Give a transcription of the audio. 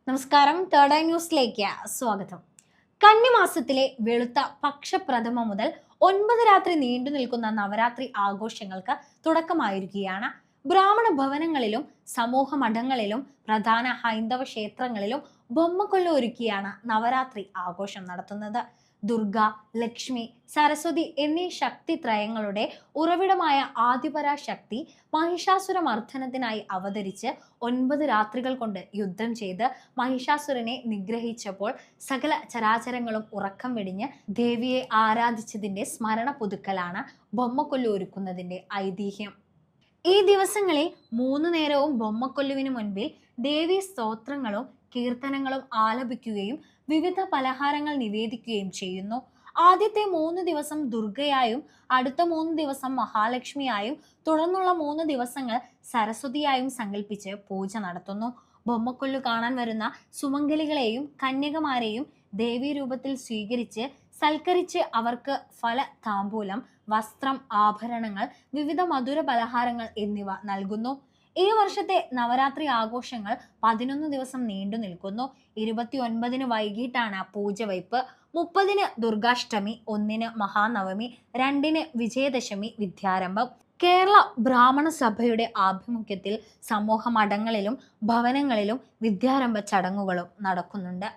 നമസ്കാരം. Third eye ന്യൂസിലേക്ക് സ്വാഗതം. കന്നിമാസത്തിലെ വെളുത്ത പക്ഷപ്രഥമ മുതൽ 9 രാത്രി നീണ്ടു നിൽക്കുന്ന നവരാത്രി ആഘോഷങ്ങൾക്ക് തുടക്കമായിരിക്കുകയാണ്. ബ്രാഹ്മണ ഭവനങ്ങളിലും സമൂഹ മഠങ്ങളിലും പ്രധാന ഹൈന്ദവ ക്ഷേത്രങ്ങളിലും ബൊമ്മക്കൊല്ലു ഒരുക്കിയാണ് നവരാത്രി ആഘോഷം നടത്തുന്നത്. ദുർഗ, ലക്ഷ്മി, സരസ്വതി എന്നീ ശക്തിത്രയങ്ങളുടെ ഉറവിടമായ ആദിപരാശക്തി മഹിഷാസുരമർദ്ദനത്തിനായി അവതരിച്ച് 9 രാത്രികൾ കൊണ്ട് യുദ്ധം ചെയ്ത് മഹിഷാസുരനെ നിഗ്രഹിച്ചപ്പോൾ സകല ചരാചരങ്ങളും ഉറക്കം വെടിഞ്ഞ് ദേവിയെ ആരാധിച്ചതിന്റെ സ്മരണ പുതുക്കലാണ് ബൊമ്മക്കൊല്ലു ഒരുക്കുന്നതിന്റെ ഐതിഹ്യം. ഈ ദിവസങ്ങളിൽ 3 നേരവും ബൊമ്മക്കൊല്ലുവിന് മുൻപിൽ ദേവീ സ്തോത്രങ്ങളും കീർത്തനങ്ങളും ആലപിക്കുകയും വിവിധ പലഹാരങ്ങൾ നിവേദിക്കുകയും ചെയ്യുന്നു. ആദ്യത്തെ 3 ദിവസം ദുർഗയായും അടുത്ത 3 ദിവസം മഹാലക്ഷ്മിയായും തുടർന്നുള്ള 3 ദിവസങ്ങൾ സരസ്വതിയായും സങ്കല്പിച്ച് പൂജ നടത്തുന്നു. ബൊമ്മക്കൊല്ലു കാണാൻ വരുന്ന സുമംഗലികളെയും കന്യകമാരെയും ദേവീ രൂപത്തിൽ സ്വീകരിച്ച് സൽക്കരിച്ച് അവർക്ക് ഫല താമ്പൂലം, വസ്ത്രം, ആഭരണങ്ങൾ, വിവിധ മധുര പലഹാരങ്ങൾ എന്നിവ നൽകുന്നു. ഈ വർഷത്തെ നവരാത്രി ആഘോഷങ്ങൾ 11 ദിവസം നീണ്ടു നിൽക്കുന്നു. 29-ന് വൈകിട്ടാണ് പൂജവയ്പ്, 30-ന് ദുർഗാഷ്ടമി, 1-ന് മഹാനവമി, 2-ന് വിജയദശമി വിദ്യാരംഭം. കേരള ബ്രാഹ്മണ സഭയുടെ ആഭിമുഖ്യത്തിൽ സമൂഹ മഠങ്ങളിലും ഭവനങ്ങളിലും വിദ്യാരംഭ ചടങ്ങുകളും നടക്കുന്നുണ്ട്.